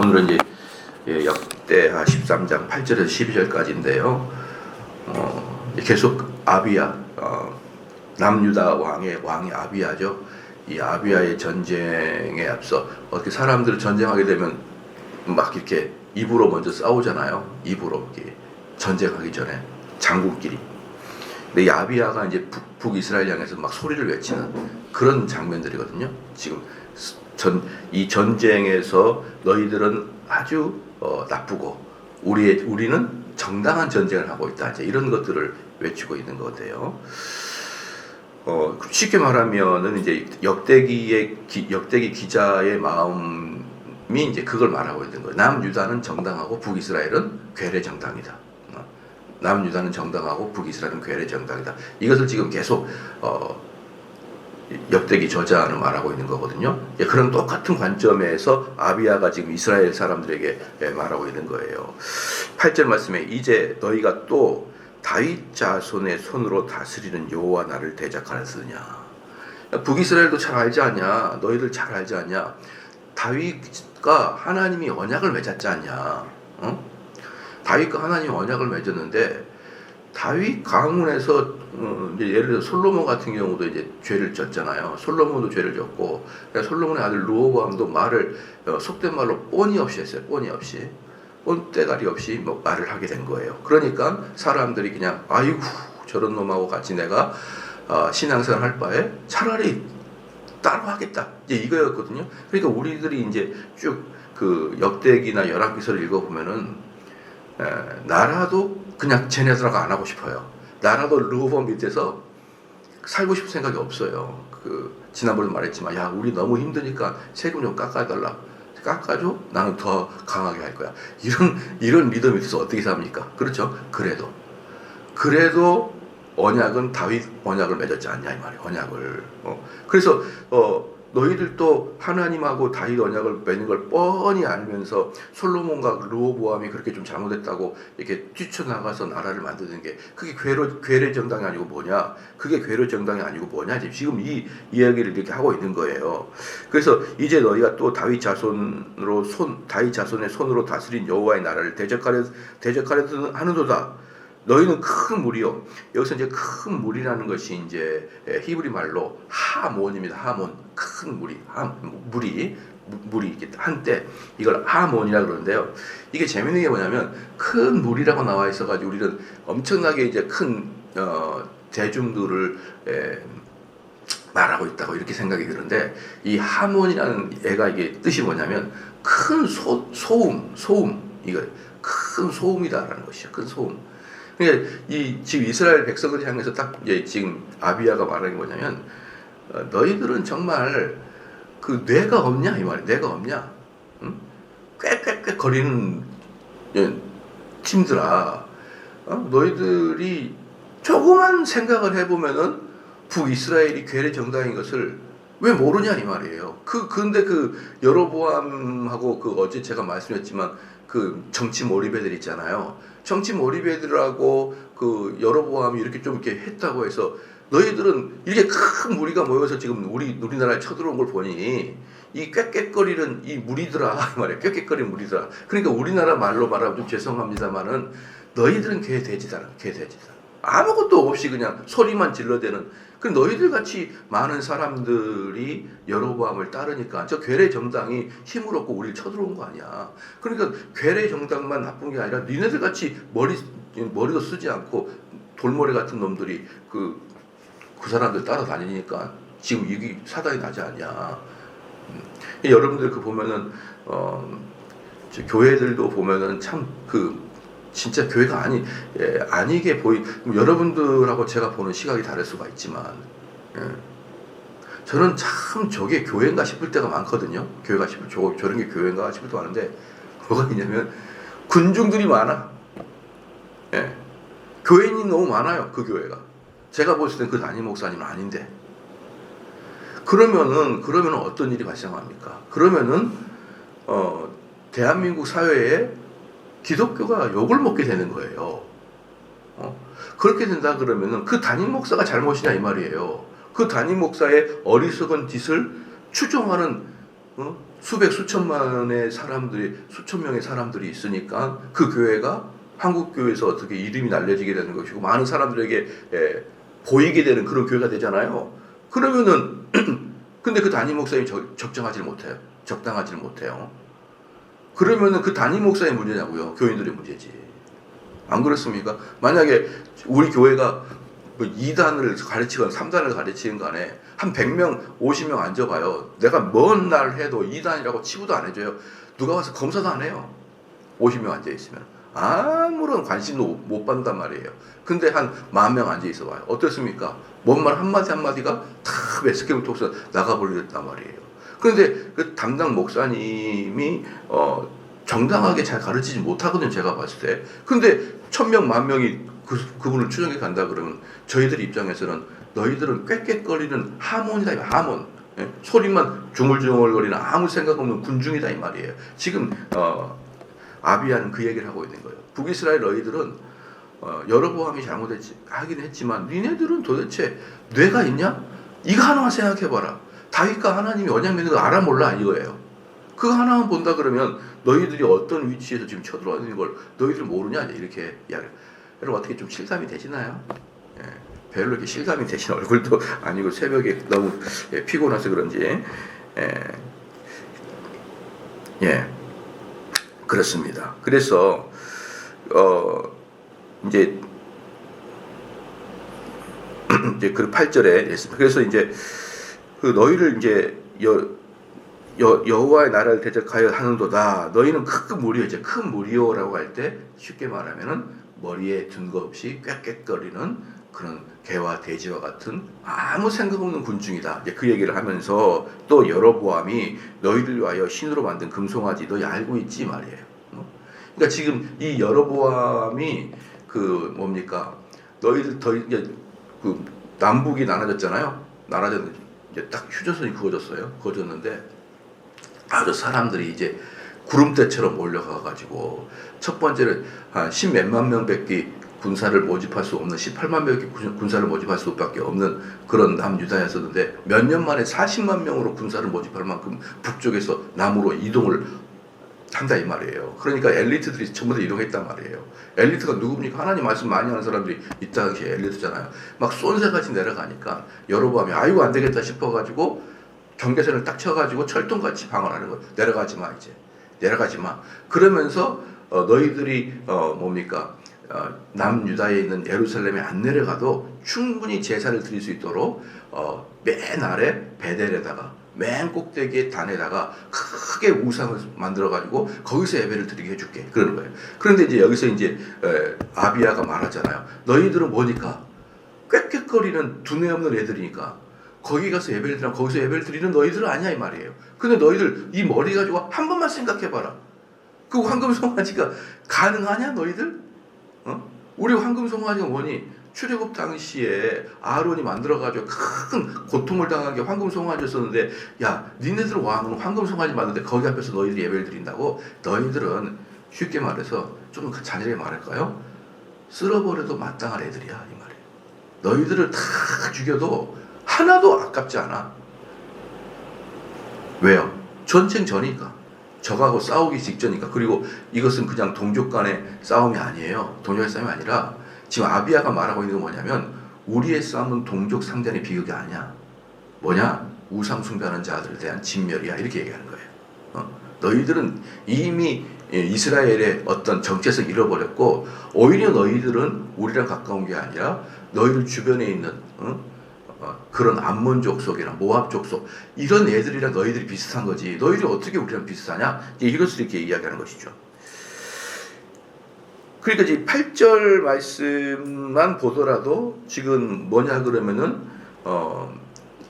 오늘은 이제 역대하 13장 8절에서 12절까지인데요. 계속 아비야, 남유다 왕이 아비야죠. 이 아비야의 전쟁에 앞서 어떻게 사람들 전쟁하게 되면 막 이렇게 입으로 먼저 싸우잖아요. 입으로 이렇게 전쟁하기 전에 장군끼리. 근데 이 아비야가 이제 북이스라엘 향해서 막 소리를 외치는 그런 장면들이거든요. 지금 이 전쟁에서 너희들은 아주 나쁘고 우리는 정당한 전쟁을 하고 있다. 이제 이런 것들을 외치고 있는 것 같아요. 쉽게 말하면은 이제 역대기 기자의 마음이 이제 그걸 말하고 있는 거예요. 남유다는 정당하고 북이스라엘은 괴뢰 정당이다. 남유다는 정당하고 북이스라엘은 괴뢰 정당이다. 이것을 지금 계속 역대기 저자는 말하고 있는 거거든요. 그런 똑같은 관점에서 아비야가 지금 이스라엘 사람들에게 말하고 있는 거예요. 8절 말씀에 이제 너희가 또 다윗 자손의 손으로 다스리는 여호와 나를 대적하였으냐. 북이스라엘도 잘 알지 않냐. 너희들 잘 알지 않냐. 다윗과 하나님이 언약을 맺었지 않냐. 다윗과 하나님이 언약을 맺었는데 다윗 가문에서 예를 들어 솔로몬 같은 경우도 이제 죄를 졌잖아요. 솔로몬도 죄를 졌고 솔로몬의 아들 르호보암도 말을 속된 말로 뻔히 없이 했어요. 뻔히 없이. 뻔때가리 없이 뭐 말을 하게 된 거예요. 그러니까 사람들이 그냥 아이고 저런 놈하고 같이 내가 신앙생활 할 바에 차라리 따로 하겠다. 이제 이거였거든요. 그러니까 우리들이 이제 쭉 그 역대기나 열왕기서를 읽어보면은 나라도 그냥 쟤네들하고 안 하고 싶어요. 나라도 르호보암 밑에서 살고 싶은 생각이 없어요. 지난번에 말했지만 야 우리 너무 힘드니까 세금 좀 깎아달라. 깎아줘? 나는 더 강하게 할 거야. 이런 믿음이 있어서 어떻게 삽니까? 그렇죠? 그래도 언약은 다윗 언약을 맺었지 않냐 이 말이에요. 언약을. 그래서 너희들도 하나님하고 다윗 언약을 맺는 걸 뻔히 알면서 솔로몬과 르호보암이 그렇게 좀 잘못했다고 이렇게 뛰쳐나가서 나라를 만드는 게 그게 괴뢰 정당이 아니고 뭐냐? 그게 괴뢰 정당이 아니고 뭐냐? 지금 이 이야기를 이렇게 하고 있는 거예요. 그래서 이제 너희가 또 다윗 자손의 손으로 다스린 여호와의 나라를 대적하려 하는도다. 너희는 큰 무리요. 여기서 이제 큰 무리라는 것이 이제 히브리 말로 하몬입니다. 하몬. 큰 무리. 무리 한때 이걸 하몬이라 그러는데요. 이게 재밌는 게 뭐냐면 큰 무리라고 나와 있어가지고 우리는 엄청나게 이제 큰 대중들을 말하고 있다고 이렇게 생각이 드는데 이 하몬이라는 애가 이게 뜻이 뭐냐면 큰 소음 이거 큰 소음이다라는 것이죠. 큰 소음. 그러니까 지금 이스라엘 백성들을 향해서 딱 지금 아비야가 말하는 게 뭐냐면 너희들은 정말 그 뇌가 없냐 이 말이야. 뇌가 없냐? 응? 꽥꽥꽥 거리는 팀들아. 너희들이 조그만 생각을 해보면은 북이스라엘이 괴뢰 정당인 것을 왜 모르냐 이 말이에요. 근데 여로보암하고 어제 제가 말씀했지만 정치 몰입애들 있잖아요. 정치 몰입애들하고 여로보암이 이렇게 좀 이렇게 했다고 해서 너희들은 이렇게 큰 무리가 모여서 지금 우리나라에 쳐들어온 걸 보니 이 꽥꽥거리는 이 무리들아 말이야. 꽥꽥거리는 무리들아. 그러니까 우리나라 말로 말하면 좀 죄송합니다만은 너희들은 개돼지다. 아무것도 없이 그냥 소리만 질러대는 너희들 같이 많은 사람들이 여로보암을 따르니까 저 괴뢰 정당이 힘을 얻고 우리를 쳐들어온 거 아니야. 그러니까 괴뢰 정당만 나쁜 게 아니라 니네들 같이 머리도 쓰지 않고 돌머리 같은 놈들이 그 사람들 따라다니니까 지금 이게 사단이 나지 않냐. 여러분들 보면은 교회들도 보면은 참 진짜 교회가 아니게 여러분들하고 제가 보는 시각이 다를 수가 있지만, 저는 참 저게 교회인가 싶을 때가 많거든요. 저런 게 교회인가 싶을 때 많은데, 뭐가 있냐면, 군중들이 많아. 교인이 너무 많아요, 그 교회가. 제가 봤을 땐 그 담임 목사님은 아닌데. 그러면은 어떤 일이 발생합니까? 그러면은, 대한민국 사회에 기독교가 욕을 먹게 되는 거예요. 그렇게 된다 그러면은 그 담임 목사가 잘못이냐 이 말이에요. 그 담임 목사의 어리석은 짓을 추종하는 수백 수천만의 사람들이 수천 명의 사람들이 있으니까 그 교회가 한국 교회에서 어떻게 이름이 날려지게 되는 것이고 많은 사람들에게 보이게 되는 그런 교회가 되잖아요. 그러면은 근데 그 담임 목사님이 적당하지 못해요. 그러면은 그 담임 목사의 문제냐고요? 교인들의 문제지. 안 그렇습니까? 만약에 우리 교회가 2단을 가르치건 3단을 가르치는 간에 한 100명, 50명 앉아봐요. 내가 먼 날 해도 2단이라고 치부도 안 해줘요. 누가 와서 검사도 안 해요. 50명 앉아있으면. 아무런 관심도 못 받는단 말이에요. 근데 한 10,000명 앉아있어 봐요. 어떻습니까? 뭔 말 한마디 한마디가 다 메시지를 통해서 나가버렸단 말이에요. 그런데 그 담당 목사님이 정당하게 잘 가르치지 못하거든요. 제가 봤을 때. 근데 1,000명, 10,000명이 그분을 추종해 간다 그러면 저희들 입장에서는 너희들은 꽥꽥거리는 하몬이다. 하몬. 예? 소리만 중얼중얼거리는 아무 생각 없는 군중이다 이 말이에요. 지금 아비야는 그 얘기를 하고 있는 거예요. 북이스라엘 너희들은 여로보암이 하긴 했지만 니네들은 도대체 뇌가 있냐? 이거 하나만 생각해봐라. 다윗과 하나님이 언약 맺는 거 알아 몰라 이거예요. 그거 하나만 본다 그러면 너희들이 어떤 위치에서 지금 쳐들어와 있는 걸 너희들 모르냐 이렇게 이야기해요. 여러분 어떻게 좀 실감이 되시나요? 예, 별로 이렇게 실감이 되신 얼굴도 아니고 새벽에 너무 피곤해서 그런지 그렇습니다. 그래서 이제 그 8절에 그래서 이제 그 너희를 이제 여호와의 나라를 대적하여 하는도다. 너희는 큰 무리요. 이제 큰 무리요라고 할 때 쉽게 말하면은 머리에 든 거 없이 꽥꽥거리는 그런 개와 돼지와 같은 아무 생각 없는 군중이다. 이제 그 얘기를 하면서 또 여로보암이 너희를 위하여 신으로 만든 금송아지 너희 알고 있지 말이에요. 그러니까 지금 이 여로보암이 그 뭡니까? 너희들 이제 그 남북이 나눠졌잖아요. 나눠졌는데 이제 딱 휴전선이 그어졌는데 아주 사람들이 이제 구름대처럼 몰려가가지고 첫 번째는 한 10몇만 명밖에 군사를 모집할 수 없는 18만 명밖에 군사를 모집할 수밖에 없는 그런 남유다였었는데 몇 년 만에 40만 명으로 군사를 모집할 만큼 북쪽에서 남으로 이동을 한다 이 말이에요. 그러니까 엘리트들이 전부 다 이동했단 말이에요. 엘리트가 누굽니까? 하나님 말씀 많이 하는 사람들이 이 당시에 엘리트잖아요. 막 쏜새같이 내려가니까 여로보암이 아이고 안 되겠다 싶어가지고 경계선을 딱 쳐가지고 철통같이 방어하는 거예요. 내려가지 마 이제. 내려가지 마. 그러면서 너희들이 남유다에 있는 예루살렘에 안 내려가도 충분히 제사를 드릴 수 있도록 맨 아래 베델에다가 맨 꼭대기에 단에다가 크게 우상을 만들어가지고 거기서 예배를 드리게 해줄게. 그러는 거예요. 그런데 이제 여기서 이제 아비야가 말하잖아요. 너희들은 뭐니까? 꽥꽥거리는 두뇌 없는 애들이니까 거기 가서 예배를 드리면 거기서 예배를 드리는 너희들은 아니야 이 말이에요. 근데 너희들 이 머리 가지고 한 번만 생각해봐라. 그 황금송아지가 가능하냐 너희들? 우리 황금송아지가 뭐니? 출애굽 당시에 아론이 만들어가지고 큰 고통을 당하게 황금송아지였었는데 야 니네들 왕은 황금송아지 만드는데 거기 앞에서 너희들이 예배를 드린다고? 너희들은 쉽게 말해서 좀 잔인하게 말할까요? 쓸어버려도 마땅할 애들이야 이 말이에요. 너희들을 다 죽여도 하나도 아깝지 않아. 왜요? 전쟁 전이니까. 적하고 싸우기 직전이니까. 그리고 이것은 그냥 동족 간의 싸움이 아니에요. 동족의 싸움이 아니라 지금 아비야가 말하고 있는 건 뭐냐면 우리의 싸움은 동족 상대의 비극이 아니야. 뭐냐? 우상 숭배하는 자들에 대한 진멸이야. 이렇게 얘기하는 거예요. 너희들은 이미 이스라엘의 어떤 정체성을 잃어버렸고 오히려 너희들은 우리랑 가까운 게 아니라 너희들 주변에 있는 그런 암몬 족속이나 모압 족속 이런 애들이랑 너희들이 비슷한 거지. 너희들이 어떻게 우리랑 비슷하냐? 이것을 이렇게 이야기하는 것이죠. 그러니까 이제 8절 말씀만 보더라도 지금 뭐냐 그러면은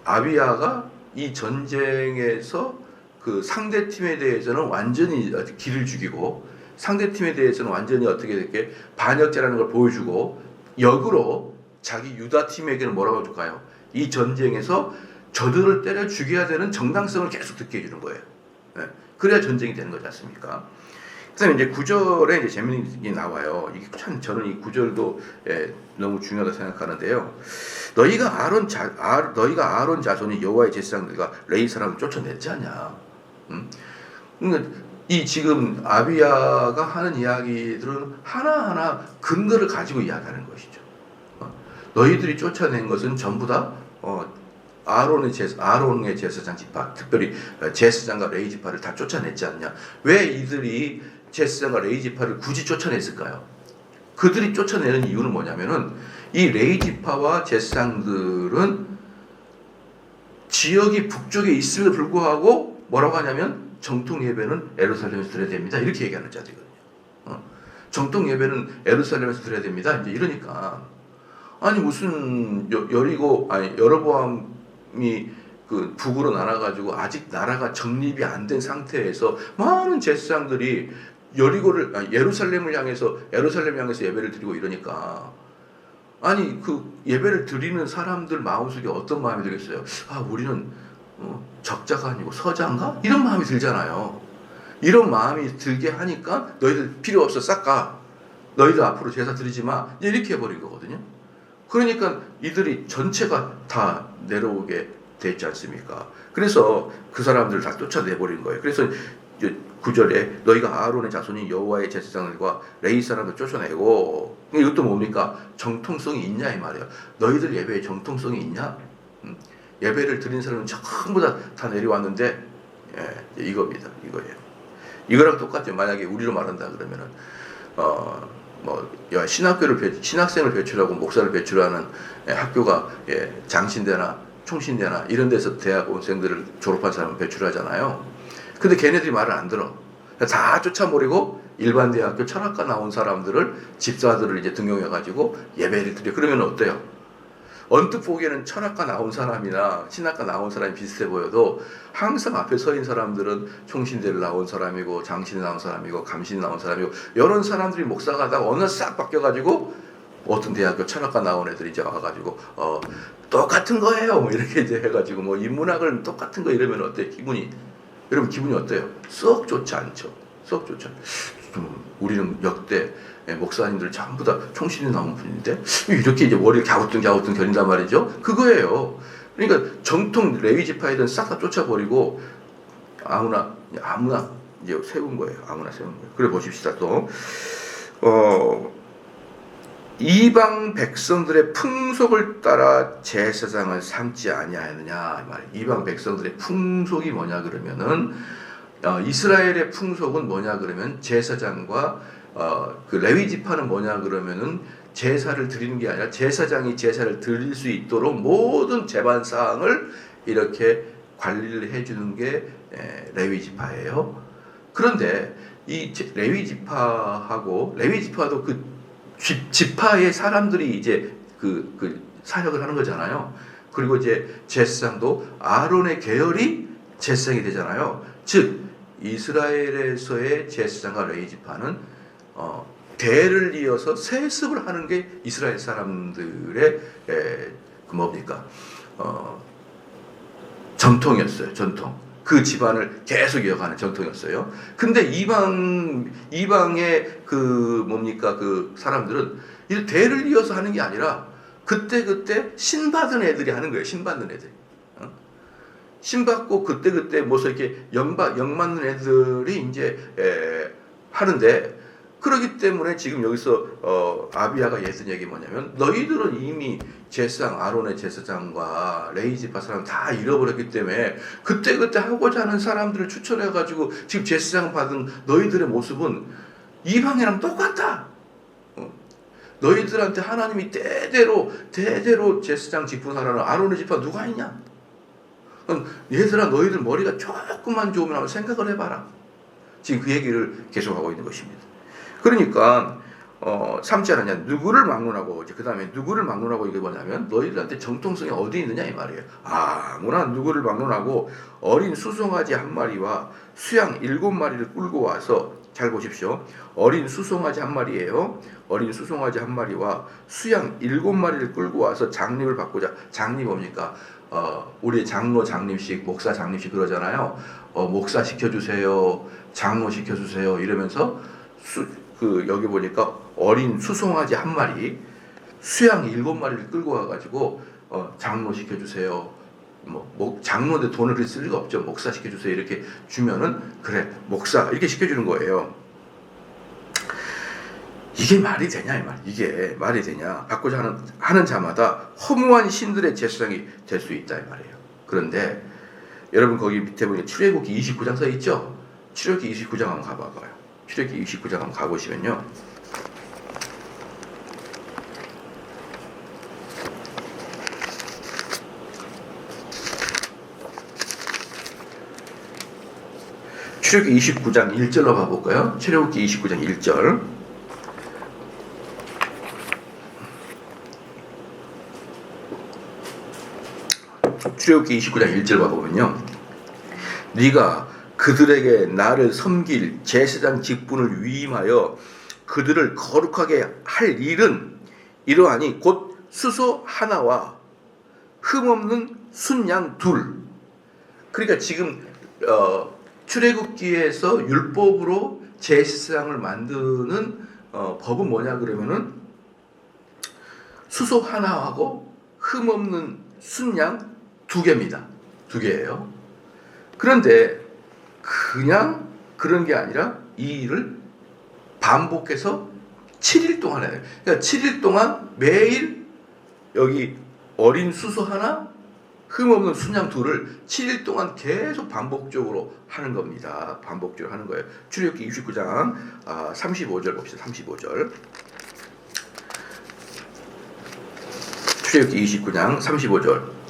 아비야가 이 전쟁에서 그 상대 팀에 대해서는 완전히 기를 죽이고 상대 팀에 대해서는 완전히 어떻게 이렇게 반역자라는 걸 보여주고 역으로 자기 유다 팀에게는 뭐라고 해줄까요? 이 전쟁에서 저들을 때려 죽여야 되는 정당성을 계속 듣게 해주는 거예요. 네. 그래야 전쟁이 되는 거지 않습니까? 그다음에 이제 9절에 이제 재미있는 게 나와요. 이게 참 저는 이 9절도 너무 중요하다 생각하는데요. 너희가 아론 자손이 여호와의 제사장들과 레위 사람을 쫓아냈지 않냐? 그러니까 이 지금 아비야가 하는 이야기들은 하나하나 근거를 가지고 이야기하는 것이죠. 너희들이 쫓아낸 것은 전부 다 아론의 제사장 지파, 특별히 제사장과 레위 지파를 다 쫓아냈지 않냐? 왜 이들이 제사장과 레위 지파를 굳이 쫓아냈을까요? 그들이 쫓아내는 이유는 뭐냐면은 이 레위 지파와 제사장들은 지역이 북쪽에 있음에도 불구하고 뭐라고 하냐면 정통 예배는 예루살렘에서 드려야 됩니다. 이렇게 얘기하는 자들이거든요. 정통 예배는 예루살렘에서 드려야 됩니다. 이제 이러니까 아니 무슨 여로보암이 그 북으로 나눠가지고 아직 나라가 정립이 안 된 상태에서 많은 제사장들이 예루살렘 향해서 예배를 드리고 이러니까 아니 그 예배를 드리는 사람들 마음속에 어떤 마음이 들겠어요? 아 우리는 적자가 아니고 서자인가? 이런 마음이 들잖아요. 이런 마음이 들게 하니까 너희들 필요 없어 싹 가. 너희들 앞으로 제사 드리지 마. 이렇게 해버린 거거든요. 그러니까 이들이 전체가 다 내려오게 됐지 않습니까? 그래서 그 사람들을 다 쫓아내버린 거예요. 그래서 9절에 너희가 아론의 자손인 여호와의 제사장들과 레위 사람들 쫓아내고 이것도 뭡니까? 정통성이 있냐 이 말이에요. 너희들 예배에 정통성이 있냐? 예배를 드린 사람은 전부 다 내려왔는데 이겁니다. 이거예요. 이거랑 똑같아요. 만약에 우리로 말한다 그러면은 신학생을 배출하고 목사를 배출하는 학교가 장신대나 총신대나 이런 데서 대학원생들을 졸업한 사람을 배출하잖아요. 근데 걔네들이 말을 안 들어. 다 쫓아버리고 일반 대학교 철학과 나온 사람들을 집사들을 이제 등용해가지고 예배를 드려. 그러면 어때요? 언뜻 보기에는 철학과 나온 사람이나 신학과 나온 사람이 비슷해 보여도 항상 앞에 서인 사람들은 총신대를 나온 사람이고 장신이 나온 사람이고 감신이 나온 사람이고 이런 사람들이 목사가 하다가 어느 날 싹 바뀌어가지고 어떤 대학교 철학과 나온 애들이 이제 와가지고 똑같은 거예요 뭐 이렇게 이제 해가지고 뭐 인문학을 똑같은 거 이러면 어때 기분이? 여러분 기분이 어때요? 썩 좋지 않죠. 썩 좋지 않죠. 우리는 역대 목사님들 전부 다 총신이 나온 분인데 이렇게 이제 머리를 갸우뚱 겨린단 말이죠. 그거예요. 그러니까 정통 레위 지파이든 싹 다 쫓아버리고 아무나 이제 세운 거예요. 아무나 세운 거예요. 그래 보십시다 또. 이방 백성들의 풍속을 따라 제사장을 삼지 아니하느냐 이 말이에요. 이방 백성들의 풍속이 뭐냐 그러면은 이스라엘의 풍속은 뭐냐 그러면 제사장과 그 레위 지파는 뭐냐 그러면은 제사를 드리는 게 아니라 제사장이 제사를 드릴 수 있도록 모든 제반 사항을 이렇게 관리를 해주는 게 레위 지파예요. 그런데 이 레위 지파도 그 지파의 사람들이 이제 그 사역을 하는 거잖아요. 그리고 이제 제사장도 아론의 계열이 제사장이 되잖아요. 즉 이스라엘에서의 제사장과 레위 지파는 대를 이어서 세습을 하는 게 이스라엘 사람들의 전통이었어요. 전통. 그 집안을 계속 이어가는 전통이었어요. 근데 이방의 그 사람들은 이 대를 이어서 하는 게 아니라 그때 신받은 애들이 하는 거예요. 신받는 애들. 신받고 그때 뭐서 이렇게 영 맞는 애들이 이제 하는데 그렇기 때문에 지금 여기서 아비야가 했던 얘기 뭐냐면 너희들은 이미 제사장 아론의 제사장과 레위 지파 사람 다 잃어버렸기 때문에 그때 하고자 하는 사람들을 추천해가지고 지금 제사장 받은 너희들의 모습은 이방이랑 똑같다. 너희들한테 하나님이 대대로 제사장 직분하라는 아론의 지파 누가 있냐? 얘들아 너희들 머리가 조금만 좋으면 한번 생각을 해봐라. 지금 그 얘기를 계속하고 있는 것입니다. 그러니까 3절 하냐 누구를 막론하고 그 다음에 누구를 막론하고 이게 뭐냐면 너희들한테 정통성이 어디 있느냐 이 말이에요. 아무나 누구를 막론하고 어린 수송아지 한 마리와 수양 7마리를 끌고 와서 잘 보십시오. 어린 수송아지 한 마리예요. 어린 수송아지 한 마리와 수양 7마리를 끌고 와서 장립을 받고자. 장립 뭡니까? 우리 장로 장립식 목사 장립식 그러잖아요. 목사 시켜주세요. 장로 시켜주세요. 이러면서 여기 보니까 어린 수송아지 한 마리, 수양 7마리를 끌고 와가지고 장로 시켜주세요. 장로인데 돈을 그렇게 쓸 리가 없죠. 목사 시켜주세요. 이렇게 주면은 그래 목사 이렇게 시켜주는 거예요. 이게 말이 되냐 이 말. 이게 말이 되냐. 받고자 하는 자마다 허무한 신들의 제사장이 될 수 있다 이 말이에요. 그런데 여러분 거기 밑에 보면 출애굽기 29장 써 있죠. 출애굽기 29장 한번 가봐봐요. 출애굽기 29장 한번 가보시면요. 출애굽기 29장 1절로 가볼까요? 출애굽기 29장 1절. 출애굽기 29장 1절 봐보면요. 네가 그들에게 나를 섬길 제사장 직분을 위임하여 그들을 거룩하게 할 일은 이러하니 곧 수소 하나와 흠없는 순양 둘. 그러니까 지금 출애굽기에서 율법으로 제사장을 만드는 법은 뭐냐 그러면은 수소 하나하고 흠없는 순양 2개입니다. 2개예요. 그런데 그냥 그런 게 아니라 이 일을 반복해서 7일 동안 해요. 그러니까 7일 동안 매일 여기 어린 수소 하나, 흠없는 순양 2를 7일 동안 계속 반복적으로 하는 겁니다. 반복적으로 하는 거예요. 출애굽기 29장 35절 봅시다. 35절. 출애굽기 29장 35절.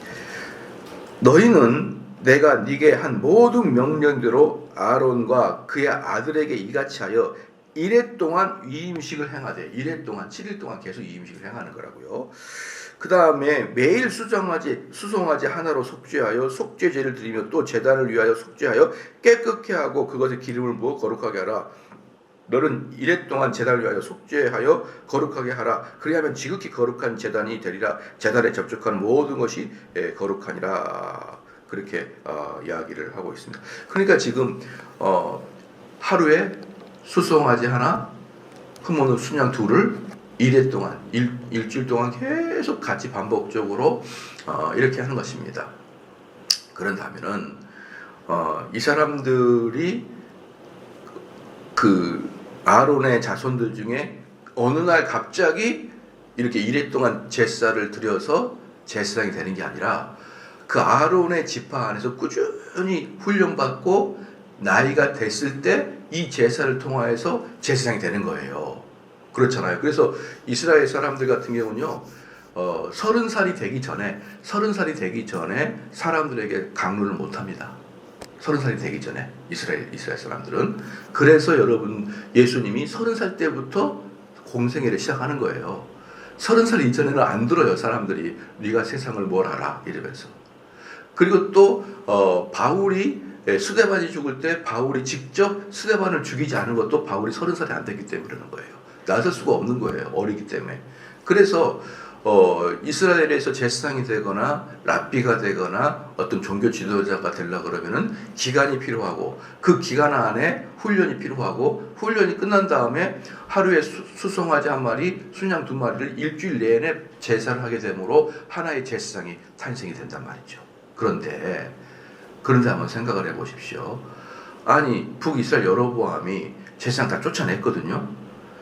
너희는 내가 네게 한 모든 명령대로 아론과 그의 아들에게 이같이 하여 이래 동안 위임식을 행하되, 이래 동안 7일 동안 계속 위임식을 행하는 거라고요. 그 다음에 매일 수송아지 하나로 속죄하여 속죄제를 드리며 또 제단을 위하여 속죄하여 깨끗게 하고 그것에 기름을 부어 거룩하게 하라. 너는 이래 동안 제단을 위하여 속죄하여 거룩하게 하라. 그리하면 지극히 거룩한 제단이 되리라. 제단에 접촉하는 모든 것이 거룩하니라. 그렇게 이야기를 하고 있습니다. 그러니까 지금 하루에 수송아지 하나, 흠없는 순양 2를 일회 동안 일주일 동안 계속 같이 반복적으로 이렇게 하는 것입니다. 그런다면은 이 사람들이 그 아론의 자손들 중에 어느 날 갑자기 이렇게 일회 동안 제사를 드려서 제사장이 되는 게 아니라 그 아론의 지파 안에서 꾸준히 훈련받고 나이가 됐을 때 이 제사를 통하여서 제사장이 되는 거예요. 그렇잖아요. 그래서 이스라엘 사람들 같은 경우는요, 30살이 되기 전에 사람들에게 강론을 못합니다. 30살이 되기 전에 이스라엘 사람들은. 그래서 여러분 예수님이 30살 때부터 공생애를 시작하는 거예요. 30살 이전에는 안 들어요. 사람들이 네가 세상을 뭘 알아 이러면서. 그리고 또 바울이 스데반이 죽을 때 바울이 직접 스데반을 죽이지 않은 것도 바울이 30살이 안 됐기 때문에 그러는 거예요. 나설 수가 없는 거예요. 어리기 때문에. 그래서 이스라엘에서 제사장이 되거나 랍비가 되거나 어떤 종교 지도자가 되려고 그러면은 기간이 필요하고 그 기간 안에 훈련이 필요하고 훈련이 끝난 다음에 하루에 수송아지 한 마리, 순양 2마리를 일주일 내내 제사를 하게 되므로 하나의 제사장이 탄생이 된단 말이죠. 그런데 한번 생각을 해보십시오. 아니 북이스라엘 여로보암이 제사장 다 쫓아냈거든요.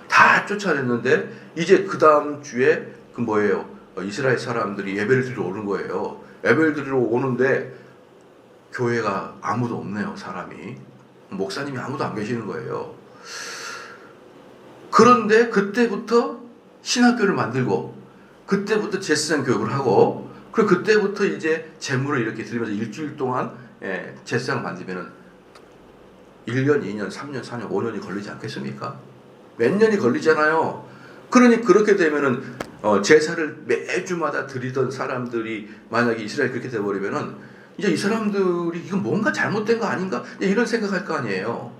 다 쫓아냈는데 이제 그 다음 주에 그 뭐예요? 이스라엘 사람들이 예배를 드리러 오는 거예요. 예배를 드리러 오는데 교회가 아무도 없네요. 사람이. 목사님이 아무도 안 계시는 거예요. 그런데 그때부터 신학교를 만들고 그때부터 제사장 교육을 하고 그리고 그때부터 이제 제물을 이렇게 드리면서 일주일 동안 제사장을 만들면은 1년, 2년, 3년, 4년, 5년이 걸리지 않겠습니까? 몇 년이 걸리잖아요. 그러니 그렇게 되면은 제사를 매주마다 드리던 사람들이 만약에 이스라엘이 그렇게 돼버리면은 이제 이 사람들이 이건 뭔가 잘못된 거 아닌가 이런 생각할 거 아니에요.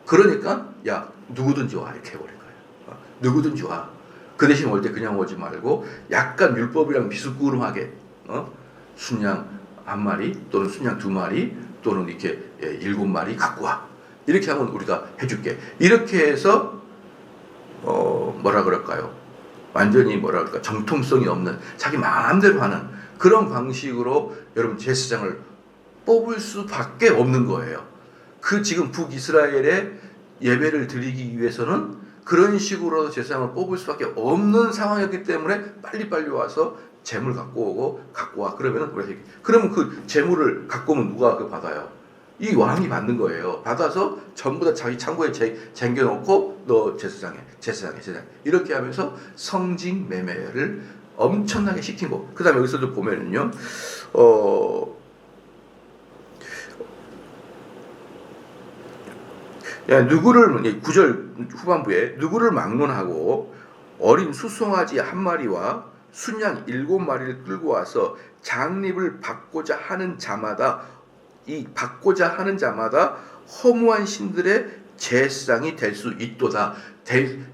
그러니까 야 누구든지 와 이렇게 해버린 거예요. 누구든지 와. 그 대신 올 때 그냥 오지 말고 약간 율법이랑 비스꾸름하게 순양 1마리 또는 순양 2마리 또는 이렇게 7마리 갖고 와. 이렇게 하면 우리가 해줄게. 이렇게 해서 뭐라 그럴까요? 완전히 뭐라 그럴까 정통성이 없는 자기 마음대로 하는 그런 방식으로 여러분 제사장을 뽑을 수밖에 없는 거예요. 그 지금 북이스라엘의 예배를 드리기 위해서는 그런 식으로 제사장을 뽑을 수밖에 없는 상황이었기 때문에 빨리빨리 와서 재물 갖고 와. 그러면 그 재물을 갖고 오면 누가 그 받아요? 이 왕이 받는 거예요. 받아서 전부 다 자기 창고에 쟁겨놓고 너 제사장해. 이렇게 하면서 성직 매매를 엄청나게 시킨 거. 그 다음에 여기서도 보면은요, 누구를 9절 후반부에 누구를 막론하고 어린 수송아지 한 마리와 순양 7마리를 끌고 와서 장립을 받고자 하는 자마다 허무한 신들의 제사장이 될 수 있도다.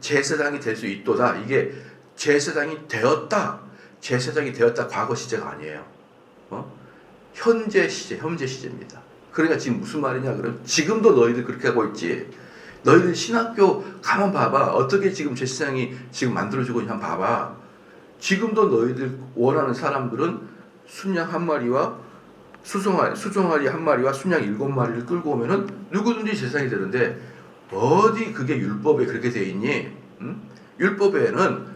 제사장이 될 수 있도다. 이게 제사장이 되었다. 과거 시제가 아니에요. 현재 시제입니다. 그러니까 지금 무슨 말이냐 그러면 지금도 너희들 그렇게 하고 있지. 너희들 신학교 가만 봐봐. 어떻게 지금 제사장이 지금 만들어지고 있냐 봐봐. 지금도 너희들 원하는 사람들은 순양 한 마리와 수송아리 한 마리와 순양 7마리를 끌고 오면은 누구든지 제사장이 되는데 어디 그게 율법에 그렇게 돼 있니? 율법에는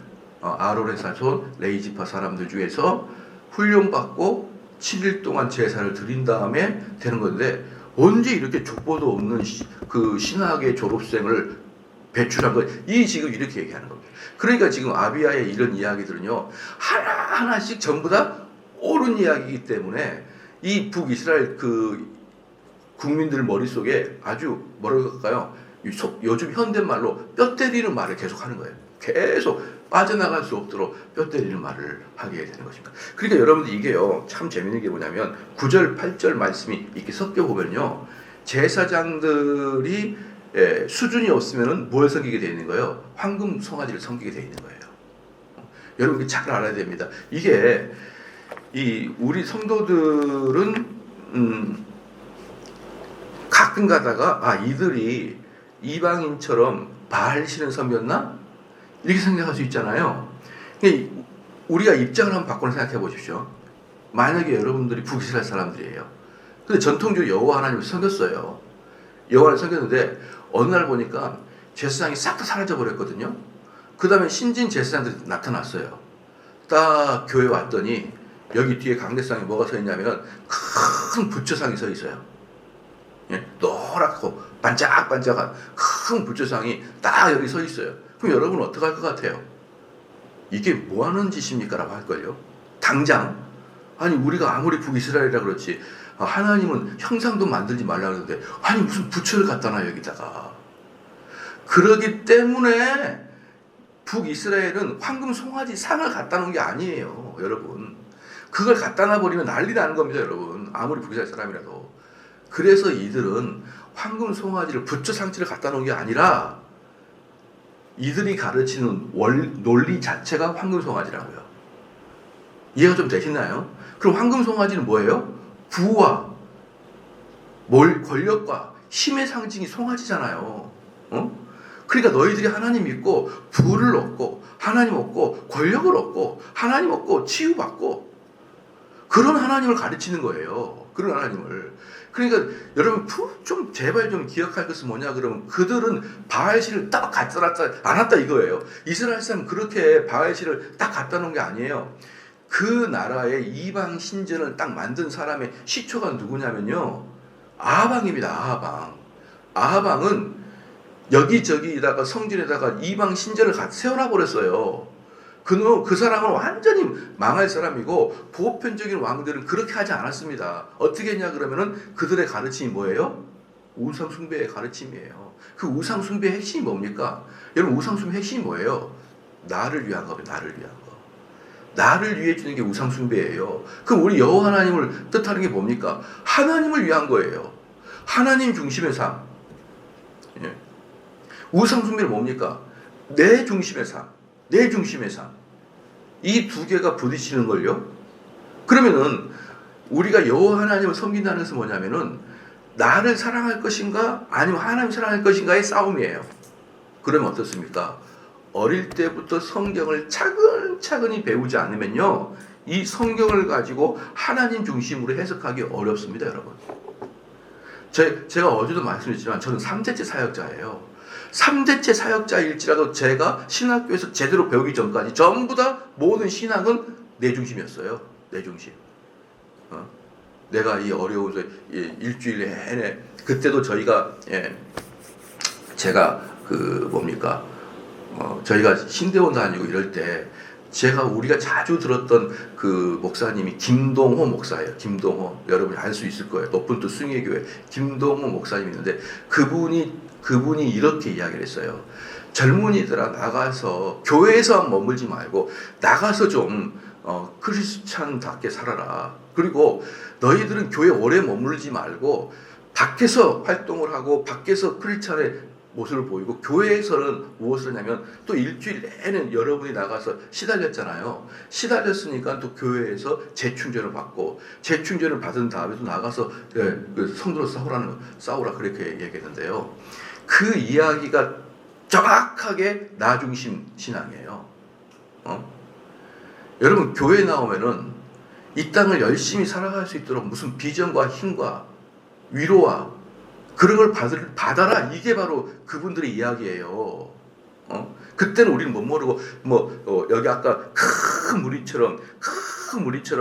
아론의 사손 레이지파 사람들 중에서 훈련받고 7일 동안 제사를 드린 다음에 되는 건데 언제 이렇게 족보도 없는 그 신학의 졸업생을 배출한 거? 이 지금 이렇게 얘기하는 겁니다. 그러니까 지금 아비야의 이런 이야기들은요 하나씩 전부 다 옳은 이야기이기 때문에 이 북이스라엘 그 국민들 머릿속에 아주 뭐라고 할까요? 요즘 현대말로 뼈 때리는 말을 계속 하는 거예요. 계속 빠져나갈 수 없도록 뼈 때리는 말을 하게 되는 것입니다. 그러니까 여러분들 이게요 참 재밌는 게 뭐냐면 9절 8절 말씀이 이렇게 섞여 보면요 제사장들이 수준이 없으면은 뭘 섬기게 되어 있는 거예요? 황금 송아지를 섬기게 되어 있는 거예요. 여러분 잘 알아야 됩니다. 이게 우리 성도들은 가끔 가다가 이들이 이방인처럼 바알 신을 섬겼나? 이렇게 생각할 수 있잖아요. 우리가 입장을 한번 바꿔 생각해 보십시오. 만약에 여러분들이 북이스라엘 사람들이에요. 근데 전통적으로 여호와 하나님을 섬겼어요. 여호와를 섬겼는데 어느 날 보니까 제사장이 싹 다 사라져 버렸거든요. 그 다음에 신진 제사장들이 나타났어요. 딱 교회 왔더니 여기 뒤에 강대상에 뭐가 서 있냐면 큰 부처상이 서 있어요. 노랗고 반짝반짝한 큰 부처상이 딱 여기 서 있어요. 그럼 여러분 어떻게 할 것 같아요? 이게 뭐 하는 짓입니까? 라고 할걸요. 당장 아니 우리가 아무리 북이스라엘이라 그렇지 하나님은 형상도 만들지 말라 그러는데 아니 무슨 부처를 갖다 놔 여기다가. 그러기 때문에 북이스라엘은 황금 송아지 상을 갖다 놓은 게 아니에요. 여러분 그걸 갖다 놔버리면 난리 나는 겁니다. 여러분 아무리 북이스라엘 사람이라도. 그래서 이들은 황금 송아지를 부처 상체를 갖다 놓은 게 아니라 이들이 가르치는 논리 자체가 황금 송아지라고요. 이해가 좀 되시나요? 그럼 황금 송아지는 뭐예요? 부와 권력과 힘의 상징이 송아지잖아요. 그러니까 너희들이 하나님 믿고 부를 얻고 하나님 얻고 권력을 얻고 하나님 얻고 치유받고 그런 하나님을 가르치는 거예요. 그런 하나님을. 그러니까 여러분 좀 제발 좀 기억할 것은 뭐냐 그러면 그들은 바알신을 딱 갖다 놨다 안 왔다 이거예요. 이스라엘 사람 그렇게 바알신을 딱 갖다 놓은 게 아니에요. 그 나라의 이방 신전을 딱 만든 사람의 시초가 누구냐면요 아하방입니다. 아하방은 여기저기다가 성전에다가 이방 신전을 세워놔 버렸어요. 그 사람은 완전히 망할 사람이고 보편적인 왕들은 그렇게 하지 않았습니다. 어떻게 했냐 그러면은 그들의 가르침이 뭐예요? 우상 숭배의 가르침이에요. 그 우상 숭배의 핵심이 뭡니까? 여러분 우상 숭배의 핵심이 뭐예요? 나를 위한 거예요. 나를 위한 거. 나를 위해 주는 게 우상 숭배예요. 그럼 우리 여호와 하나님을 뜻하는 게 뭡니까? 하나님을 위한 거예요. 하나님 중심의 삶. 우상 숭배는 뭡니까? 내 중심의 삶. 내 중심의 삶. 이 두 개가 부딪히는 걸요. 그러면은 우리가 여호와 하나님을 섬긴다는 것은 뭐냐면은 나를 사랑할 것인가 아니면 하나님 사랑할 것인가의 싸움이에요. 그러면 어떻습니까? 어릴 때부터 성경을 차근차근히 배우지 않으면요 이 성경을 가지고 하나님 중심으로 해석하기 어렵습니다, 여러분. 제가 어제도 말씀드렸지만 저는 3대째 사역자예요. 3대째 사역자일지라도 제가 신학교에서 제대로 배우기 전까지 전부 다 모든 신학은 내 중심이었어요. 내 중심. 내가 이 어려운 일주일 내내, 그때도 저희가 제가 저희가 신대원 다니고 이럴 때 우리가 자주 들었던 그 목사님이 김동호 목사예요. 김동호, 여러분이 알 수 있을 거예요. 높은 뜻 숭례교회 김동호 목사님이 있는데 그분이 이렇게 이야기를 했어요. 젊은이들아, 나가서 교회에서 머물지 말고 나가서 좀 크리스찬답게 살아라. 그리고 너희들은 교회 오래 머물지 말고 밖에서 활동을 하고 밖에서 크리스찬의 모습을 보이고, 교회에서는 무엇을 하냐면 또 일주일 내내 여러분이 나가서 시달렸잖아요. 시달렸으니까 또 교회에서 재충전을 받고, 재충전을 받은 다음에 또 나가서 성도로 싸우라 그렇게 얘기했는데요. 그 이야기가 정확하게 나 중심 신앙이에요. 여러분, 교회에 나오면은 이 땅을 열심히 살아갈 수 있도록 무슨 비전과 힘과 위로와 그런 걸 받아라. 이게 바로 그분들의 이야기예요. 그때는 우리는 못 모르고 여기 아까 큰 무리처럼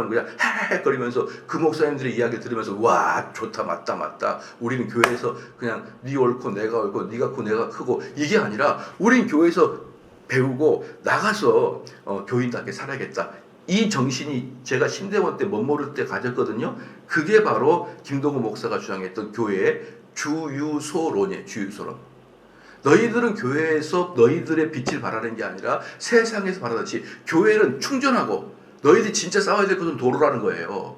그냥 헤헤거리면서 그 목사님들의 이야기를 들으면서 와, 좋다, 맞다. 우리는 교회에서 그냥 네 옳고 내가 옳고 네가 크고 내가 크고 이게 아니라 우린 교회에서 배우고 나가서 교인답게 살아야겠다. 이 정신이 제가 신대원 때 멋모를 때 가졌거든요. 그게 바로 김동호 목사가 주장했던 교회의 주유소론이에요. 주유소론. 너희들은 교회에서 너희들의 빛을 발하는 게 아니라 세상에서 발하듯이 교회는 충전하고, 너희들이 진짜 싸워야 될 것은 도로라는 거예요.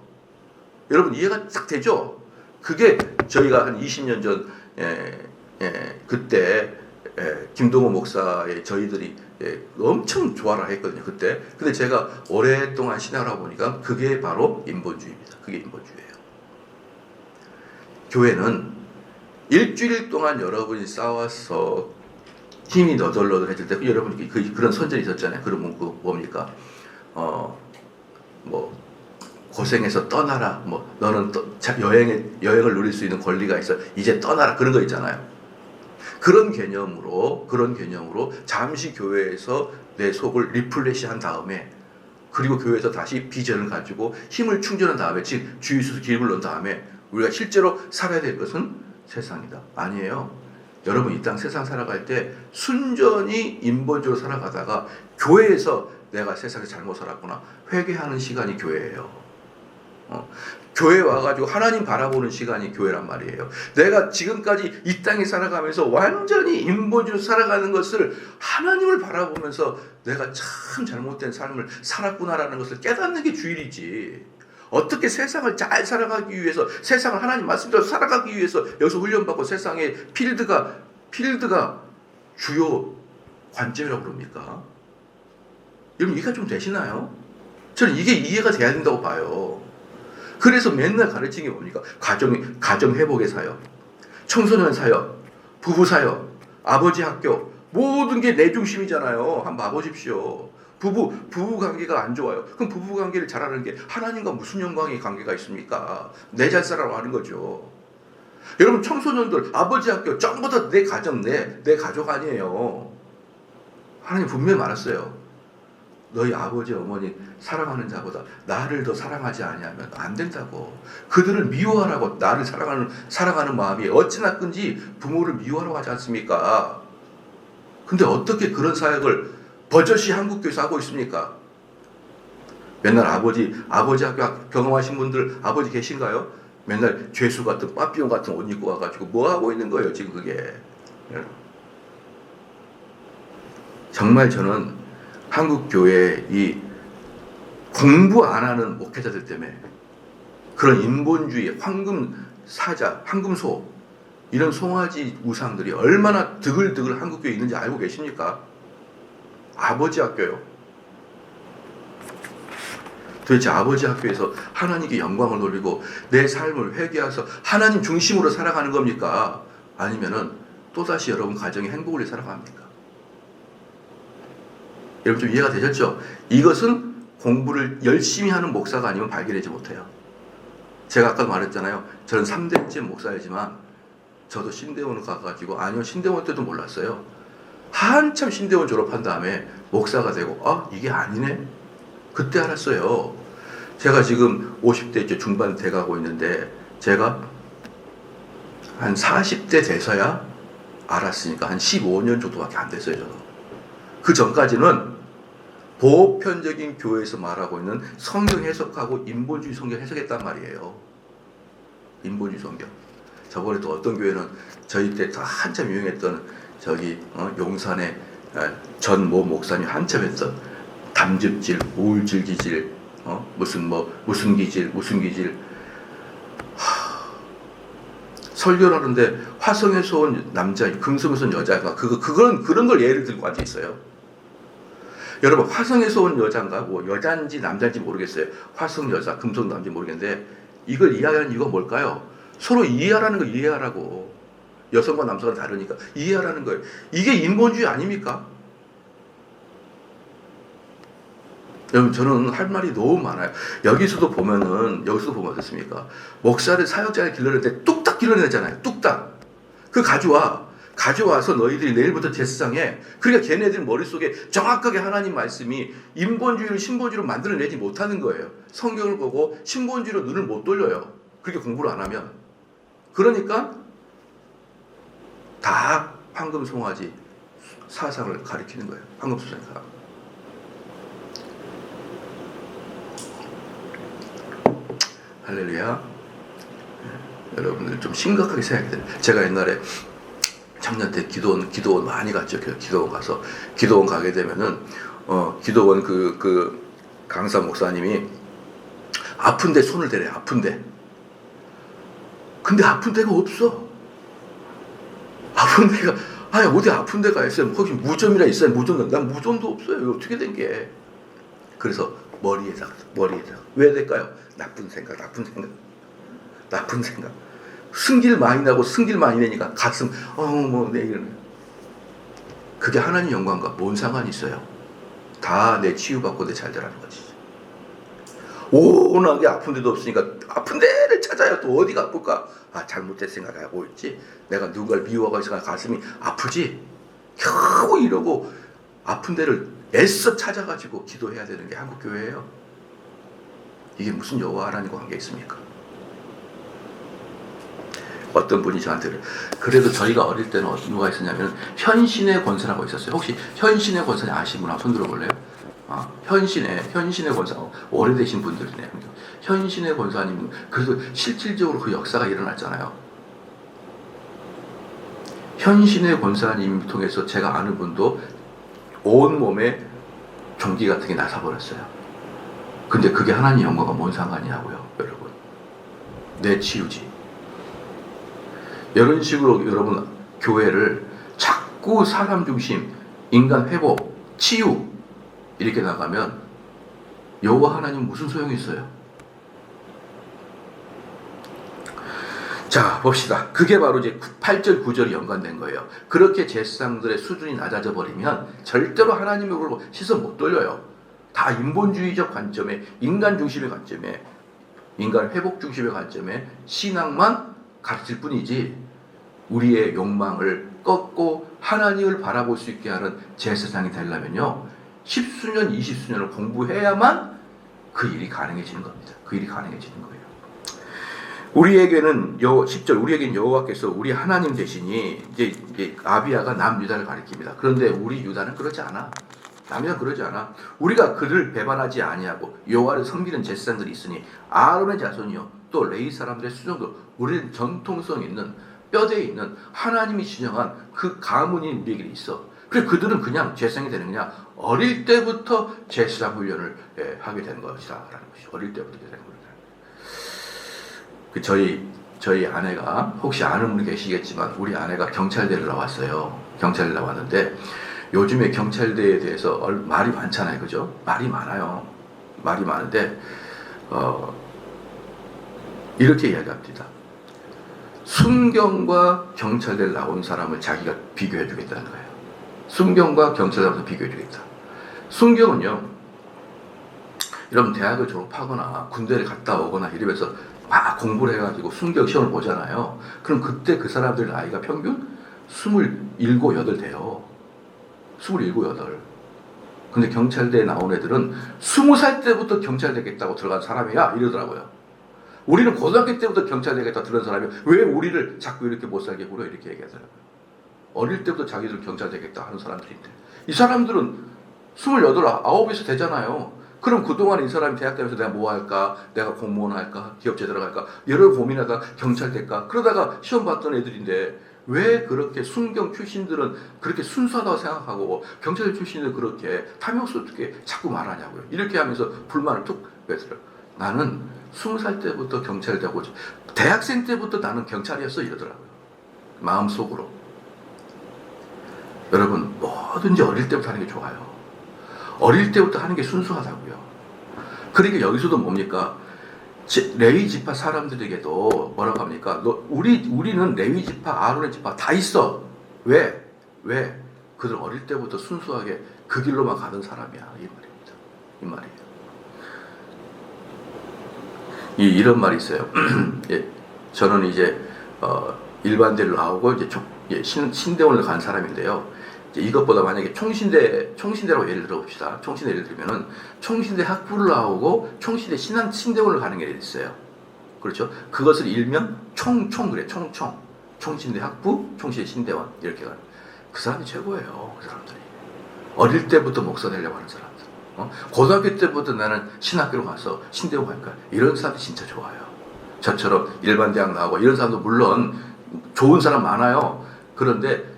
여러분, 이해가 딱 되죠? 그게 저희가 한 20년 전 그때 김동호 목사의 저희들이 엄청 좋아라 했거든요, 그때. 근데 제가 오랫동안 신앙을 하고 보니까 그게 바로 인본주의입니다. 그게 인본주의예요. 교회는 일주일 동안 여러분이 싸워서 힘이 너덜너덜해질 때, 여러분이 그런 선전이 있었잖아요. 그런 문구 뭡니까? 고생해서 떠나라. 너는 여행을 누릴 수 있는 권리가 있어. 이제 떠나라. 그런 거 있잖아요. 그런 개념으로 잠시 교회에서 내 속을 리플레시한 다음에, 그리고 교회에서 다시 비전을 가지고 힘을 충전한 다음에, 즉 주유소 기름을 넣은 다음에 우리가 실제로 살아야 될 것은 세상이다. 아니에요. 여러분, 이 땅 세상 살아갈 때 순전히 인본적으로 살아가다가 교회에서 내가 세상에 잘못 살았구나 회개하는 시간이 교회예요. 교회 와가지고 하나님 바라보는 시간이 교회란 말이에요. 내가 지금까지 이 땅에 살아가면서 완전히 인본주의로 살아가는 것을 하나님을 바라보면서 내가 참 잘못된 삶을 살았구나라는 것을 깨닫는 게 주일이지. 어떻게 세상을 잘 살아가기 위해서, 세상을 하나님 말씀대로 살아가기 위해서 여기서 훈련받고 세상의 필드가 주요 관점이라고 그럽니까? 여러분, 이해가 좀 되시나요? 저는 이게 이해가 돼야 된다고 봐요. 그래서 맨날 가르치는 게 뭡니까? 가정 회복의 사역, 청소년 사역, 부부 사역, 아버지 학교, 모든 게 내 중심이잖아요. 한번 봐보십시오. 부부 관계가 안 좋아요. 그럼 부부 관계를 잘하는 게 하나님과 무슨 영광의 관계가 있습니까? 내 잘 살아라고 하는 거죠. 여러분, 청소년들 아버지 학교 전부 다 내 가정, 내 가족 아니에요. 하나님 분명히 말했어요. 너희 아버지 어머니 사랑하는 자보다 나를 더 사랑하지 아니하면 안 된다고. 그들을 미워하라고. 나를 사랑하는 마음이 어찌나 끈지 부모를 미워하라고 하지 않습니까? 근데 어떻게 그런 사역을 버젓이 한국교회에서 하고 있습니까? 맨날 아버지 학교 경험하신 분들 아버지 계신가요? 맨날 죄수 같은 빠삐용 같은 옷 입고 와가지고 뭐 하고 있는 거예요 지금 그게. 정말 저는 한국교회 이 공부 안 하는 목회자들 때문에 그런 인본주의 황금사자, 황금소 이런 송아지 우상들이 얼마나 드글드글 한국교회에 있는지 알고 계십니까? 아버지 학교요. 도대체 아버지 학교에서 하나님께 영광을 돌리고 내 삶을 회개해서 하나님 중심으로 살아가는 겁니까? 아니면은 또다시 여러분 가정의 행복을 위해 살아갑니까? 여러분 좀 이해가 되셨죠? 이것은 공부를 열심히 하는 목사가 아니면 발견하지 못해요. 제가 아까 말했잖아요. 저는 3대째 목사이지만 저도 신대원을 가가지고, 아니요, 신대원 때도 몰랐어요. 한참 신대원 졸업한 다음에 목사가 되고, 이게 아니네? 그때 알았어요. 제가 지금 50대 이제 중반 돼가고 있는데, 제가 한 40대 돼서야 알았으니까 한 15년 정도밖에 안 됐어요, 저도. 그 전까지는 보편적인 교회에서 말하고 있는 성경 해석하고 인본주의 성경 해석했단 말이에요. 인본주의 성경. 저번에 또 어떤 교회는 저희 때 다 한참 유행했던 용산에 전 모 목사님 한참 했던 담즙질, 우울질기질, 무슨 기질. 설교를 하는데 화성에서 온 남자, 금성에서 온 여자가 그런 걸 예를 들고 앉아 있어요. 여러분, 화성에서 온 여자인가 뭐 여자인지 남자인지 모르겠어요. 화성 여자, 금성 남자인지 모르겠는데 이걸 이해하는 이유가 뭘까요? 서로 이해하라는 거, 이해하라고. 여성과 남성은 다르니까 이해하라는 거예요. 이게 인본주의 아닙니까? 여러분, 저는 할 말이 너무 많아요. 여기서도 보면 어떻습니까? 목사를 사역자를 길러낼 때 뚝딱 길러내잖아요. 뚝딱. 그 가져와서 너희들이 내일부터 제사장에, 그러니까 걔네들 머릿속에 정확하게 하나님 말씀이 인본주의를 신본주의로 만들어내지 못하는 거예요. 성경을 보고 신본주의로 눈을 못 돌려요. 그렇게 공부를 안 하면. 그러니까 다 황금송아지 사상을 가리키는 거예요. 황금송아지 사상. 할렐루야. 여러분들 좀 심각하게 생각해야 돼요. 제가 옛날에 청년 때 기도원 많이 갔죠. 기도원 가서, 기도원 가게 되면은 기도원 그 강사 목사님이 아픈데 손을 대래. 아픈데. 근데 아픈 데가 없어. 아픈 데가, 어디 아픈 데가 있어요. 거기 무좀이라 있어요. 무좀. 난 무좀도 없어요. 어떻게 된 게. 그래서 머리에다. 왜 될까요? 나쁜 생각. 승질 많이 나고 승질 많이 내니까 가슴, 내일은. 그게 하나님 영광과 뭔 상관이 있어요? 다 내 치유받고 내 잘 되라는 거지. 오나게 아픈 데도 없으니까 아픈 데를 찾아야 또 어디가 아플까? 잘못된 생각하고 있지. 내가 누군가를 미워하고 있으니까 가슴이 아프지. 겨우 이러고 아픈 데를 애써 찾아가지고 기도해야 되는 게 한국 교회예요. 이게 무슨 여호와 하나님과 관계 있습니까? 어떤 분이 저한테 그래도 저희가 어릴 때는 누가 있었냐면 현신의 권사라고 있었어요. 혹시 현신의 권사 아시는 분 손 들어볼래요? 현신의 권사, 오래되신 분들이네요. 현신의 권사님, 그래도 실질적으로 그 역사가 일어났잖아요. 현신의 권사님 통해서 제가 아는 분도 온몸에 종기 같은 게 나서버렸어요. 근데 그게 하나님 영광과 뭔 상관이냐고요, 여러분. 내 치유지. 이런 식으로 여러분 교회를 자꾸 사람 중심, 인간 회복, 치유 이렇게 나가면 여호와 하나님 무슨 소용이 있어요? 자, 봅시다. 그게 바로 이제 8절 9절이 연관된 거예요. 그렇게 제사장들의 수준이 낮아져 버리면 절대로 하나님으로 시선 못 돌려요. 다 인본주의적 관점에, 인간 중심의 관점에, 인간 회복 중심의 관점에 신앙만 가르칠 뿐이지 우리의 욕망을 꺾고 하나님을 바라볼 수 있게 하는 제사장이 되려면요 10수년 20수년을 공부해야만 그 일이 가능해지는 겁니다. 그 일이 가능해지는 거예요. 우리에게는 10절 우리에게는 여호와께서 우리 하나님 되시니 이제 아비야가 남유다를 가리킵니다. 그런데 우리 유다는 그렇지 않아. 남유다는 그러지 않아. 우리가 그를 배반하지 아니하고 여호와를 섬기는 제사장들이 있으니 아론의 자손이요 또 레위 사람들의 수종도 우리는 전통성 있는 뼈대에 있는 하나님이 지정한 그 가문이 우리에게 있어. 그래 그들은 그냥 제사장이 되는 그냥 어릴 때부터 제사장 훈련을 하게 되는 것이다라는 것이 어릴 때부터 되는 거예요. 저희 아내가 혹시 아는 분이 계시겠지만 우리 아내가 경찰대를 나왔어요. 경찰대 나왔는데 요즘에 경찰대에 대해서 말이 많잖아요, 그죠? 말이 많아요. 말이 많은데 이렇게 이야기합니다. 순경과 경찰대를 나온 사람을 자기가 비교해 주겠다는 거예요. 순경과 경찰대를 비교해 주겠다. 순경은요 여러분 대학을 졸업하거나 군대를 갔다 오거나 이러면서 막 공부를 해가지고 순경 시험을 보잖아요. 그럼 그때 그 사람들 나이가 평균 27, 8 돼요. 27, 8. 근데 경찰대에 나온 애들은 20살 때부터 경찰 되겠다고 들어간 사람이야 이러더라고요. 우리는 고등학교 때부터 경찰 되겠다 들어간 사람이 왜 우리를 자꾸 이렇게 못 살게 굴어 이렇게 얘기하더라고요. 어릴 때부터 자기들 경찰 되겠다 하는 사람들인데 이 사람들은 28, 9에서 되잖아요. 그럼 그동안 이 사람이 대학 다니면서 내가 뭐 할까? 내가 공무원 할까? 기업체 들어갈까? 여러 고민하다가 경찰 될까? 그러다가 시험 봤던 애들인데 왜 그렇게 순경 출신들은 그렇게 순수하다고 생각하고 경찰 출신들은 그렇게 탐욕스럽게 자꾸 말하냐고요. 이렇게 하면서 불만을 툭 빼더라고요. 나는 20살 때부터 경찰 되고 대학생 때부터 나는 경찰이었어 이러더라고요. 마음속으로. 여러분 뭐든지 어릴 때부터 하는 게 좋아요. 어릴 때부터 하는 게 순수하다고요. 그러니까 여기서도 뭡니까? 레위 지파 사람들에게도 뭐라고 합니까? 우리는 레위 지파, 아론의 지파 다 있어. 왜? 그들 어릴 때부터 순수하게 그 길로만 가던 사람이야. 이 말입니다. 이 말이에요. 이런 말이 있어요. 예, 저는 이제 일반대를 나오고 이제 신대원을 간 사람인데요. 이것보다 만약에 총신대라고 예를 들어봅시다. 총신대 예를 들면은 총신대 학부를 나오고 총신대 신대원을 가는 게 있어요. 그렇죠? 그것을 일명 그래. 총신대 학부, 총신대 신대원 이렇게 가는. 그 사람이 최고예요. 그 사람들이 어릴 때부터 목사 되려고 하는 사람들. 고등학교 때부터 나는 신학교로 가서 신대원 갈까 이런 사람이 진짜 좋아요. 저처럼 일반 대학 나오고 이런 사람도 물론 좋은 사람 많아요. 그런데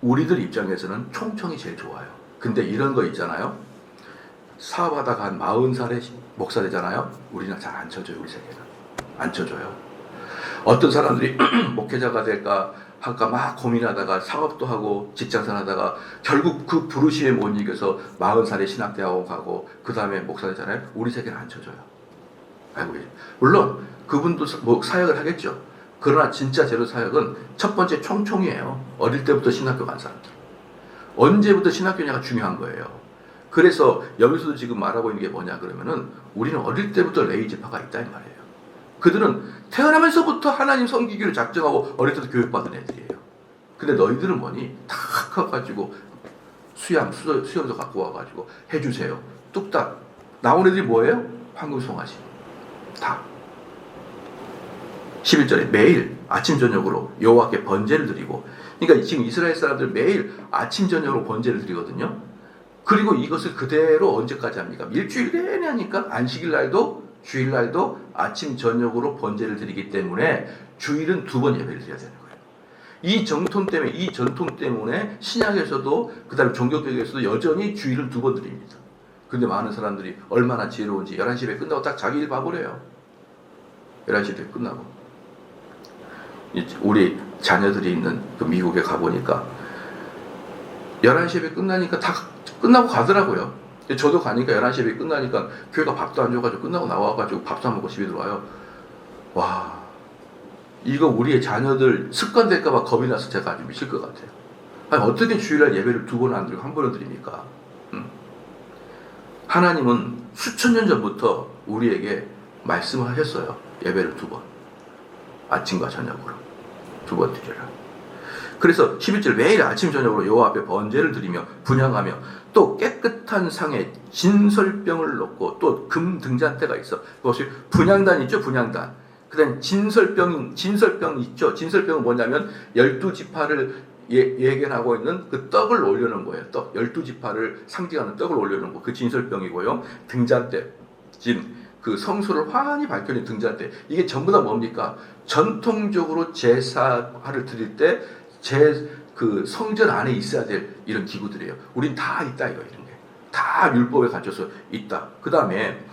우리들 입장에서는 총청이 제일 좋아요. 근데 이런 거 있잖아요. 사업하다가 한 40살에 목사 되잖아요. 우리는 잘 안 쳐줘요. 우리 세계는 안 쳐줘요. 어떤 사람들이 목회자가 될까 막 고민하다가 사업도 하고 직장생 하다가 결국 그 부르심에 못 이겨서 40살에 신학대학원 가고 그 다음에 목사 되잖아요. 우리 세계는 안 쳐줘요. 알고 계세요. 물론 그분도 사역을 하겠죠. 그러나 진짜 제로 사역은 첫 번째 총총이에요. 어릴 때부터 신학교 간 사람들. 언제부터 신학교냐가 중요한 거예요. 그래서 여기서도 지금 말하고 있는 게 뭐냐 그러면은 우리는 어릴 때부터 레위 지파가 있다 이 말이에요. 그들은 태어나면서부터 하나님 섬기기를 작정하고 어릴 때부터 교육받은 애들이에요. 근데 너희들은 뭐니? 다 커가지고 수염도 갖고 와가지고 해주세요. 뚝딱 나온 애들이 뭐예요? 황금송아지. 다. 11절에 매일 아침 저녁으로 여호와께 번제를 드리고, 그러니까 지금 이스라엘 사람들 매일 아침 저녁으로 번제를 드리거든요. 그리고 이것을 그대로 언제까지 합니까? 일주일 내내 하니까 안식일 날도 주일 날도 아침 저녁으로 번제를 드리기 때문에 주일은 2번 예배를 드려야 되는 거예요. 이 전통 때문에 신약에서도 그다음에 종교개혁에서도 여전히 주일을 2번 드립니다. 근데 많은 사람들이 얼마나 지혜로운지 11시 예배 끝나고 딱 자기 일 봐버려요. 11시 예배 끝나고. 우리 자녀들이 있는 그 미국에 가보니까 11시 예배 끝나니까 다 끝나고 가더라고요. 저도 가니까 11시 예배 끝나니까 교회가 밥도 안 줘가지고 끝나고 나와가지고 밥도 안 먹고 집에 들어와요. 와, 이거 우리의 자녀들 습관 될까봐 겁이 나서 제가 아주 미칠 것 같아요. 아니, 어떻게 주일날 예배를 2번 안 드리고 1번을 드립니까? 하나님은 수천 년 전부터 우리에게 말씀을 하셨어요. 예배를 2번. 아침과 저녁으로 2번 드려라. 그래서 11절 매일 아침 저녁으로 여호와 앞에 번제를 드리며 분향하며 또 깨끗한 상에 진설병을 넣고 또 금 등잔대가 있어. 그것이 분향단 있죠. 분향단. 그 다음에 진설병 있죠. 진설병은 뭐냐면 12지파를 예견하고 있는 그 떡을 올려놓은 거예요. 떡 12지파를 상징하는 떡을 올려놓은 거. 그 진설병이고요. 등잔대 그 성소를 환히 밝혀낸 등잔대. 이게 전부 다 뭡니까? 전통적으로 제사를 드릴 때 그 성전 안에 있어야 될 이런 기구들이에요. 우린 다 있다 이거 이런 게. 다 율법에 갇혀서 있다. 그 다음에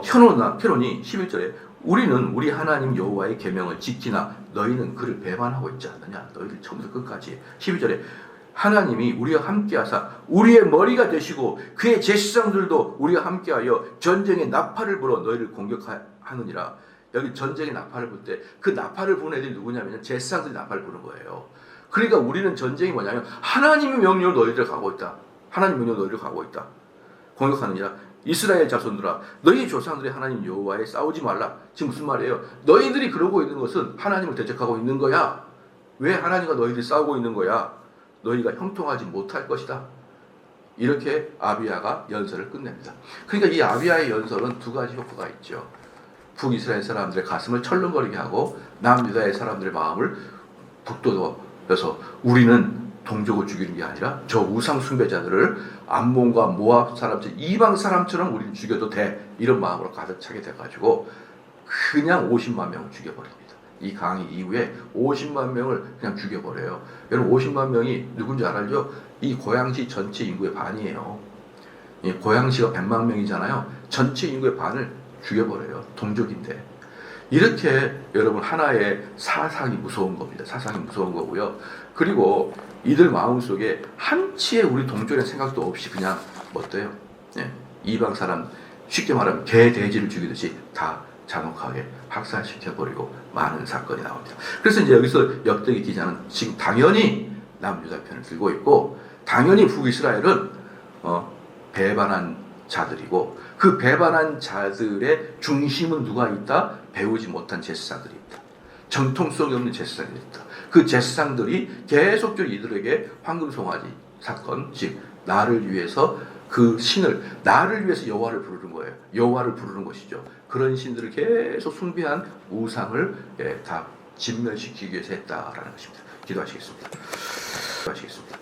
켜론이 11절에 우리는 우리 하나님 여호와의 계명을 지키나 너희는 그를 배반하고 있지 않느냐. 너희들 처음부터 끝까지. 12절에 하나님이 우리와 함께하사 우리의 머리가 되시고 그의 제사장들도 우리와 함께하여 전쟁의 나팔을 불어 너희를 공격하느니라. 여기 전쟁의 나팔을 불 때 그 나팔을 부는 애들이 누구냐면 제사장들이 나팔을 부는 거예요. 그러니까 우리는 전쟁이 뭐냐면 하나님의 명령으로 너희들 가고 있다. 하나님 명령으로 너희들 가고 있다. 공격하느니라. 이스라엘 자손들아 너희 조상들의 하나님 여호와에 싸우지 말라. 지금 무슨 말이에요? 너희들이 그러고 있는 것은 하나님을 대적하고 있는 거야. 왜 하나님과 너희들이 싸우고 있는 거야? 너희가 형통하지 못할 것이다. 이렇게 아비야가 연설을 끝냅니다. 그러니까 이 아비야의 연설은 두 가지 효과가 있죠. 북이스라엘 사람들의 가슴을 철렁거리게 하고 남유다의 사람들의 마음을 북돋워서 우리는 동족을 죽이는 게 아니라 저 우상 숭배자들을 암몬과 모압 사람처럼 이방 사람처럼 우리는 죽여도 돼. 이런 마음으로 가득 차게 돼가지고 그냥 50만 명을 죽여버립니다. 이 강의 이후에 50만 명을 그냥 죽여버려요. 여러분 50만 명이 누군지 알죠? 이 고양시 전체 인구의 반이에요. 이 고양시가 100만 명이잖아요. 전체 인구의 반을 죽여버려요. 동족인데. 이렇게 여러분 하나의 사상이 무서운 겁니다. 사상이 무서운 거고요. 그리고 이들 마음속에 한치의 우리 동족의 생각도 없이 그냥 어때요? 네. 이방 사람 쉽게 말하면 개 돼지를 죽이듯이 다 잔혹하게 학살시켜버리고 많은 사건이 나옵니다. 그래서 이제 여기서 역대기 기자는 지금 당연히 남유다 편을 들고 있고 당연히 북이스라엘은 배반한 자들이고 그 배반한 자들의 중심은 누가 있다? 배우지 못한 제사장들이 있다. 정통성이 없는 제사장들이 있다. 그 제사장들이 계속적으로 이들에게 황금송아지 사건, 즉 나를 위해서 그 신을 나를 위해서 여호와를 부르는 거예요. 여호와를 부르는 것이죠. 그런 신들을 계속 숭배한 우상을 다 진멸시키기 위해서 했다라는 것입니다. 기도하시겠습니다. 기도하시겠습니다.